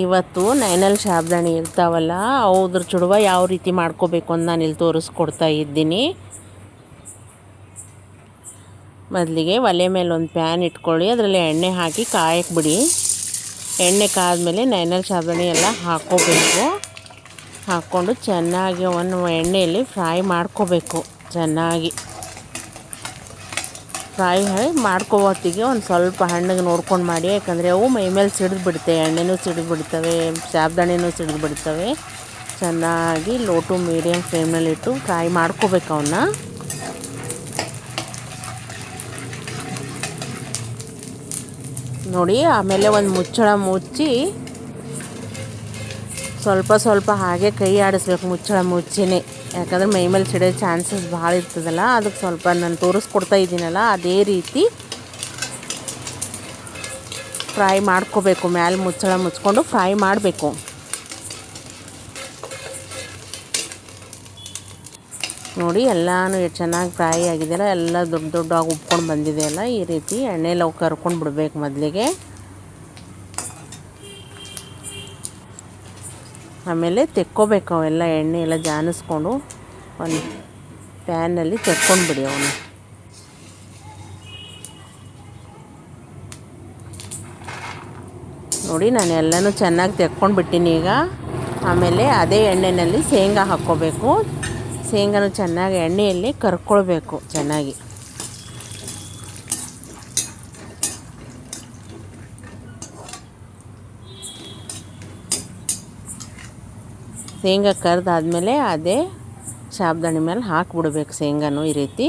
ಇವತ್ತು ನೈನಲ್ಲಿ ಸಾಬ್ದಾಣಿ ಇರ್ತಾವಲ್ಲ ಅದ್ರ ಚುಡುವ ಯಾವ ರೀತಿ ಮಾಡ್ಕೋಬೇಕು ಅಂತ ನಾನು ಇಲ್ಲಿ ತೋರಿಸ್ಕೊಡ್ತಾ ಇದ್ದೀನಿ. ಮೊದಲಿಗೆ ಒಲೆ ಮೇಲೆ ಒಂದು ಪ್ಯಾನ್ ಇಟ್ಕೊಳ್ಳಿ, ಅದರಲ್ಲಿ ಎಣ್ಣೆ ಹಾಕಿ ಕಾಯಕ್ಕೆ ಬಿಡಿ. ಎಣ್ಣೆ ಕಾದ್ಮೇಲೆ ನೈನಲ್ಲಿ ಸಾಬ್ದಾಣಿ ಎಲ್ಲ ಹಾಕ್ಕೋಬೇಕು. ಹಾಕ್ಕೊಂಡು ಚೆನ್ನಾಗಿ ಒಂದು ಎಣ್ಣೆಯಲ್ಲಿ ಫ್ರೈ ಮಾಡ್ಕೋಬೇಕು. ಚೆನ್ನಾಗಿ ಫ್ರೈ ಮಾಡ್ಕೋವತ್ತಿಗೆ ಒಂದು ಸ್ವಲ್ಪ ಹಣ್ಣಿಗೆ ನೋಡ್ಕೊಂಡು ಮಾಡಿ, ಯಾಕಂದರೆ ಅವು ಮೈಮೇಲೆ ಸಿಡಿದು ಬಿಡ್ತವೆ, ಎಣ್ಣೆನೂ ಸಿಡಿದು ಬಿಡ್ತವೆ, ಸಾಬ್ದಾಣಿನೂ ಸಿಡಿದು ಬಿಡ್ತವೆ. ಚೆನ್ನಾಗಿ ಲೋ ಟು ಮೀಡಿಯಮ್ ಫ್ಲೇಮ್ನಲ್ಲಿಟ್ಟು ಫ್ರೈ ಮಾಡ್ಕೋಬೇಕು ಅವನ್ನ. ನೋಡಿ, ಆಮೇಲೆ ಒಂದು ಮುಚ್ಚಳ ಮುಚ್ಚಿ ಸ್ವಲ್ಪ ಸ್ವಲ್ಪ ಹಾಗೆ ಕೈ ಆಡಿಸ್ಬೇಕು, ಮುಚ್ಚಳ ಮುಚ್ಚಿನೇ. ಯಾಕಂದರೆ ಮೈಮೇಲೆ ಸಿಡೋ ಚಾನ್ಸಸ್ ಭಾಳ ಇರ್ತದಲ್ಲ, ಅದಕ್ಕೆ ಸ್ವಲ್ಪ ನಾನು ತೋರಿಸ್ಕೊಡ್ತಾ ಇದ್ದೀನಲ್ಲ ಅದೇ ರೀತಿ ಫ್ರೈ ಮಾಡ್ಕೋಬೇಕು. ಮ್ಯಾಲೆ ಮುಚ್ಚಳ ಮುಚ್ಕೊಂಡು ಫ್ರೈ ಮಾಡಬೇಕು. ನೋಡಿ, ಎಲ್ಲನೂ ಎಷ್ಟು ಚೆನ್ನಾಗಿ ಫ್ರೈ ಆಗಿದೆಯಲ್ಲ, ಎಲ್ಲ ದೊಡ್ಡ ದೊಡ್ಡಾಗಿ ಉಬ್ಕೊಂಡು ಬಂದಿದೆಯಲ್ಲ, ಈ ರೀತಿ ಎಣ್ಣೆಲಿ ಅವು ಕರ್ಕೊಂಡು ಬಿಡಬೇಕು ಮೊದಲಿಗೆ. ಆಮೇಲೆ ತೆಕ್ಕೋಬೇಕು ಅವೆಲ್ಲ, ಎಣ್ಣೆ ಎಲ್ಲ ಜಾನಿಸ್ಕೊಂಡು ಒಂದು ಪ್ಯಾನಲ್ಲಿ ತೆಕ್ಕೊಂಡು ಬಿಡಿ ಅವನು. ನೋಡಿ, ನಾನು ಎಲ್ಲನೂ ಚೆನ್ನಾಗಿ ತೆಕ್ಕೊಂಡು ಬಿಟ್ಟಿನಿ ಈಗ. ಆಮೇಲೆ ಅದೇ ಎಣ್ಣೆಯಲ್ಲಿ ಶೇಂಗಾ ಹಾಕ್ಕೋಬೇಕು. ಶೇಂಗಾನು ಚೆನ್ನಾಗಿ ಎಣ್ಣೆಯಲ್ಲಿ ಕರ್ಕೊಳ್ಬೇಕು ಚೆನ್ನಾಗಿ. ಶೇಂಗಾ ಕರೆದಾದ್ಮೇಲೆ ಅದೇ ಸಾಬ್ದಾಣಿ ಮೇಲೆ ಹಾಕಿಬಿಡ್ಬೇಕು ಶೇಂಗಾನು ಈ ರೀತಿ.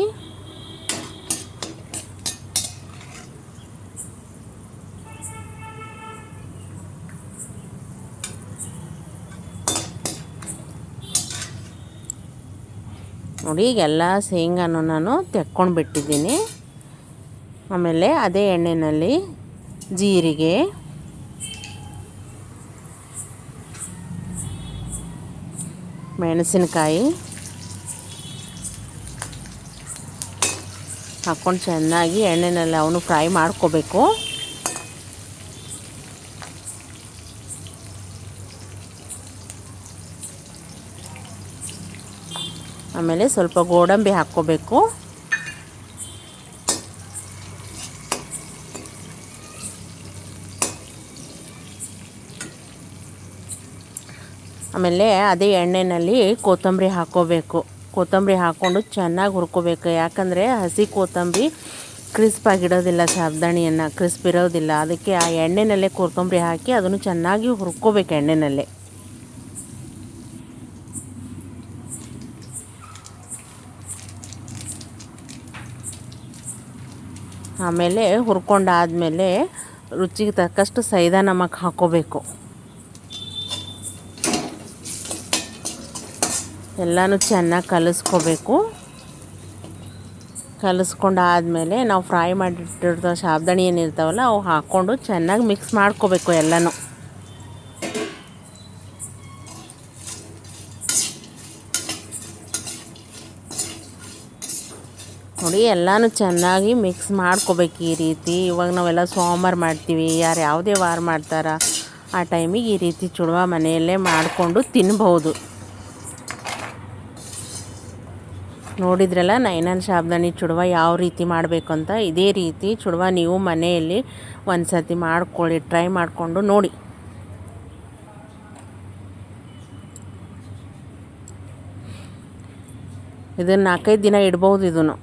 ನೋಡಿ, ಈಗೆಲ್ಲ ಶೇಂಗಾನು ನಾನು ತೆಕ್ಕೊಂಡು ಬಿಟ್ಟಿದ್ದೀನಿ. ಆಮೇಲೆ ಅದೇ ಎಣ್ಣೆಯಲ್ಲಿ ಜೀರಿಗೆ, ಮೆಣಸಿನಕಾಯಿ ಹಾಕ್ಕೊಂಡು ಚೆನ್ನಾಗಿ ಎಣ್ಣೆನಲ್ಲಿ ಅವನು ಫ್ರೈ ಮಾಡ್ಕೋಬೇಕು. ಆಮೇಲೆ ಸ್ವಲ್ಪ ಗೋಡಂಬಿ ಹಾಕ್ಕೋಬೇಕು. ಆಮೇಲೆ ಅದೇ ಎಣ್ಣೆಯಲ್ಲಿ ಕೊತ್ತಂಬರಿ ಹಾಕ್ಕೋಬೇಕು. ಕೊತ್ತಂಬರಿ ಹಾಕ್ಕೊಂಡು ಚೆನ್ನಾಗಿ ಹುರ್ಕೋಬೇಕು. ಯಾಕಂದರೆ ಹಸಿ ಕೊತ್ತಂಬರಿ ಕ್ರಿಸ್ಪಾಗಿಡೋದಿಲ್ಲ, ಸಾಬ್ದಾಣಿಯನ್ನು ಕ್ರಿಸ್ಪ್ ಇರೋದಿಲ್ಲ. ಅದಕ್ಕೆ ಆ ಎಣ್ಣೆನಲ್ಲೇ ಕೊತ್ತಂಬರಿ ಹಾಕಿ ಅದನ್ನು ಚೆನ್ನಾಗಿ ಹುರ್ಕೋಬೇಕು ಎಣ್ಣೆನಲ್ಲೇ. ಆಮೇಲೆ ಹುರ್ಕೊಂಡಾದಮೇಲೆ ರುಚಿಗೆ ತಕ್ಕಷ್ಟು ಸೈದಾ ನಮಕ್ ಹಾಕ್ಕೋಬೇಕು. ಎಲ್ಲನೂ ಚೆನ್ನಾಗಿ ಕಲಿಸ್ಕೋಬೇಕು. ಕಲಿಸ್ಕೊಂಡಾದಮೇಲೆ ನಾವು ಫ್ರೈ ಮಾಡಿಟ್ಟಿರ್ತ ಸಾಬ್ದಾಣಿ ಏನಿರ್ತಾವಲ್ಲ ಅವು ಹಾಕ್ಕೊಂಡು ಚೆನ್ನಾಗಿ ಮಿಕ್ಸ್ ಮಾಡ್ಕೋಬೇಕು ಎಲ್ಲನೂ. ನೋಡಿ, ಎಲ್ಲನೂ ಚೆನ್ನಾಗಿ ಮಿಕ್ಸ್ ಮಾಡ್ಕೋಬೇಕು ಈ ರೀತಿ. ಇವಾಗ ನಾವೆಲ್ಲ ಸೋಮವಾರ ಮಾಡ್ತೀವಿ, ಯಾರು ಯಾವುದೇ ವಾರ ಮಾಡ್ತಾರ ಆ ಟೈಮಿಗೆ ಈ ರೀತಿ ಚುಡುವ ಮನೆಯಲ್ಲೇ ಮಾಡಿಕೊಂಡು ತಿನ್ಬೋದು. ನೋಡಿದ್ರಲ್ಲ ನೈನಲ್ಲಿ ಸಾಬ್ದಾಣಿ ಚುಡುವ ಯಾವ ರೀತಿ ಮಾಡಬೇಕು ಅಂತ. ಇದೇ ರೀತಿ ಚುಡುವ ನೀವು ಮನೆಯಲ್ಲಿ ಒಂದು ಸರ್ತಿ ಮಾಡ್ಕೊಳ್ಳಿ, ಟ್ರೈ ಮಾಡಿಕೊಂಡು ನೋಡಿ. ಇದನ್ನು 4-5 ದಿನ ಇಡ್ಬೋದು ಇದನ್ನು.